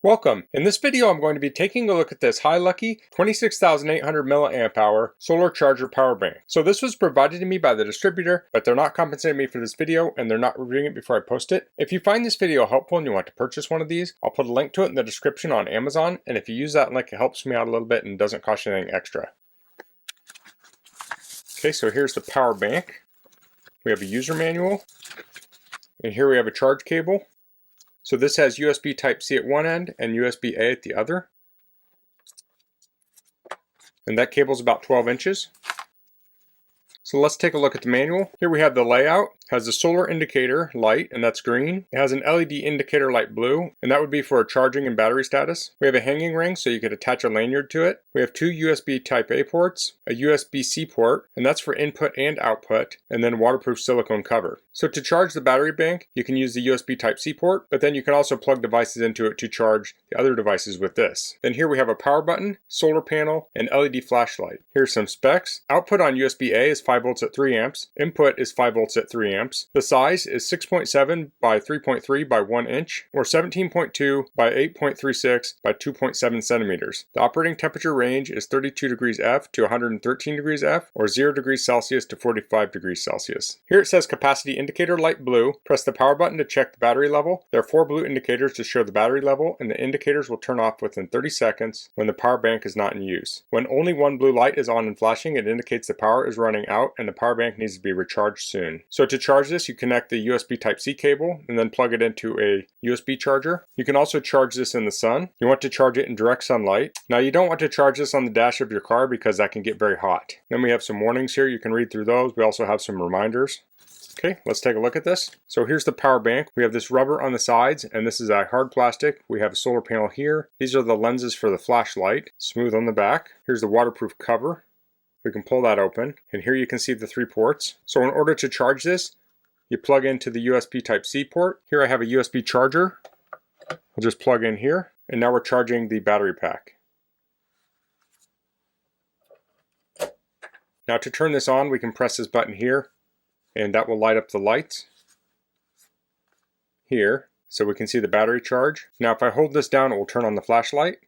Welcome. In this video I'm going to be taking a look at this Hiluckey 26800mAh solar charger power bank. So this was provided to me by the distributor, but they're not compensating me for this video and they're not reviewing it before I post it. If you find this video helpful and you want to purchase one of these, I'll put a link to it in the description on Amazon, and if you use that link it helps me out a little bit and doesn't cost you anything extra. Okay, so here's the power bank. We have a user manual, and here we have a charge cable. So this has USB Type-C at one end and USB-A at the other. And that cable is about 12 inches. So let's take a look at the manual. Here we have the layout. It has a solar indicator light, and that's green. It has an LED indicator light blue, and that would be for charging and battery status. We have a hanging ring so you could attach a lanyard to it. We have two USB Type-A ports, a USB-C port, and that's for input and output, and then waterproof silicone cover. So to charge the battery bank, you can use the USB Type-C port, but then you can also plug devices into it to charge the other devices with this. Then here we have a power button, solar panel, and LED flashlight. Here's some specs. Output on USB-A is 5 volts at 3 amps. Input is 5 volts at 3 amps. The size is 6.7 by 3.3 by 1 inch, or 17.2 by 8.36 by 2.7 centimeters. The operating temperature range is 32 degrees F to 113 degrees F, or 0 degrees Celsius to 45 degrees Celsius. Here it says capacity indicator light blue. Press the power button to check the battery level. There are 4 blue indicators to show the battery level, and the indicators will turn off within 30 seconds when the power bank is not in use. When only one blue light is on and flashing, it indicates the power is running out and the power bank needs to be recharged soon. So to charge this, you connect the USB Type-C cable and then plug it into a USB charger. You can also charge this in the sun. You want to charge it in direct sunlight. Now you don't want to charge this on the dash of your car because that can get very hot. Then we have some warnings here. You can read through those. We also have some reminders. Okay, let's take a look at this. So here's the power bank. We have this rubber on the sides, and this is a hard plastic. We have a solar panel here. These are the lenses for the flashlight, smooth on the back. Here's the waterproof cover. We can pull that open, and here you can see the 3 ports. So in order to charge this, you plug into the USB Type-C port. Here I have a USB charger. I'll just plug in here, and now we're charging the battery pack. Now to turn this on, we can press this button here, and that will light up the lights here, so we can see the battery charge. Now if I hold this down, it will turn on the flashlight.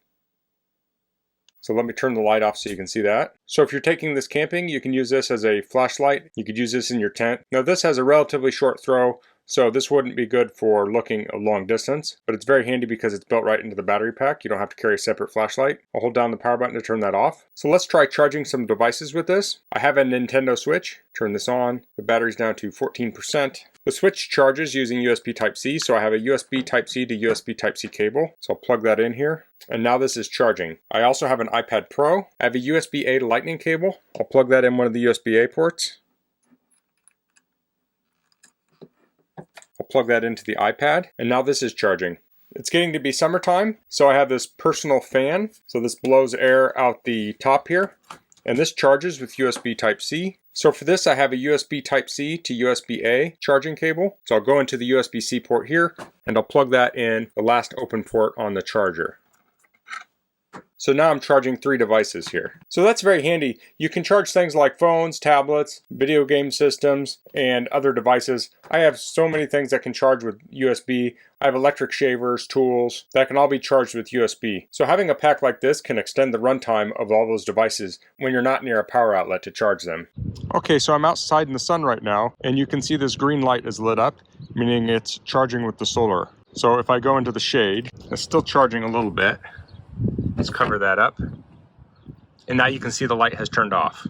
So let me turn the light off so you can see that. So if you're taking this camping, you can use this as a flashlight. You could use this in your tent. Now this has a relatively short throw, so this wouldn't be good for looking a long distance, but it's very handy because it's built right into the battery pack. You don't have to carry a separate flashlight. I'll hold down the power button to turn that off. So let's try charging some devices with this. I have a Nintendo Switch. Turn this on. The battery's down to 14%. The Switch charges using USB Type-C, so I have a USB Type-C to USB Type-C cable. So I'll plug that in here. And now this is charging. I also have an iPad Pro. I have a USB-A to Lightning cable. I'll plug that in one of the USB-A ports. I'll plug that into the iPad, and now this is charging. It's getting to be summertime, so I have this personal fan. So this blows air out the top here, and this charges with USB Type-C. So for this I have a USB Type-C to USB-A charging cable. So I'll go into the USB-C port here, and I'll plug that in the last open port on the charger. So now I'm charging 3 devices here. So that's very handy. You can charge things like phones, tablets, video game systems, and other devices. I have so many things that can charge with USB. I have electric shavers, tools, that can all be charged with USB. So having a pack like this can extend the runtime of all those devices when you're not near a power outlet to charge them. Okay, so I'm outside in the sun right now, and you can see this green light is lit up, meaning it's charging with the solar. So if I go into the shade, it's still charging a little bit. Let's cover that up. And now you can see the light has turned off.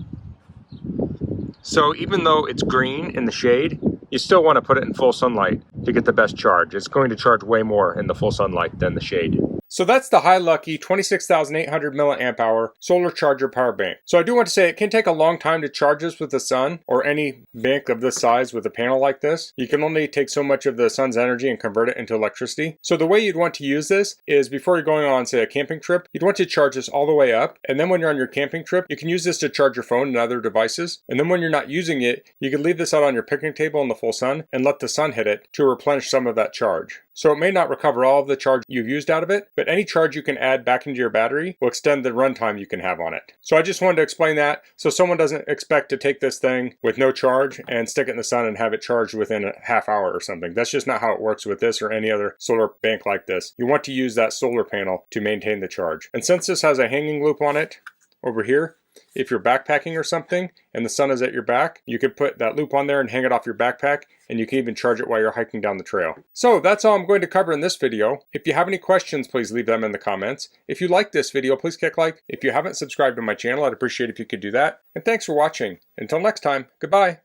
So even though it's green in the shade, you still want to put it in full sunlight to get the best charge. It's going to charge way more in the full sunlight than the shade. So that's the Hiluckey 26800mAh solar charger power bank. So I do want to say it can take a long time to charge this with the sun, or any bank of this size with a panel like this. You can only take so much of the sun's energy and convert it into electricity. So the way you'd want to use this is before you're going on, say, a camping trip, you'd want to charge this all the way up. And then when you're on your camping trip, you can use this to charge your phone and other devices. And then when you're not using it, you can leave this out on your picnic table in the full sun and let the sun hit it to replenish some of that charge. so it may not recover all of the charge you've used out of it, but any charge you can add back into your battery will extend the runtime you can have on it. So I just wanted to explain that so someone doesn't expect to take this thing with no charge and stick it in the sun and have it charged within a half hour or something. That's just not how it works with this or any other solar bank like this. You want to use that solar panel to maintain the charge. And since this has a hanging loop on it over here, if you're backpacking or something and the sun is at your back, you could put that loop on there and hang it off your backpack, and you can even charge it while you're hiking down the trail. So that's all I'm going to cover in this video. If you have any questions, please leave them in the comments. If you like this video, please click like. If you haven't subscribed to my channel, I'd appreciate if you could do that. And thanks for watching. Until next time, goodbye.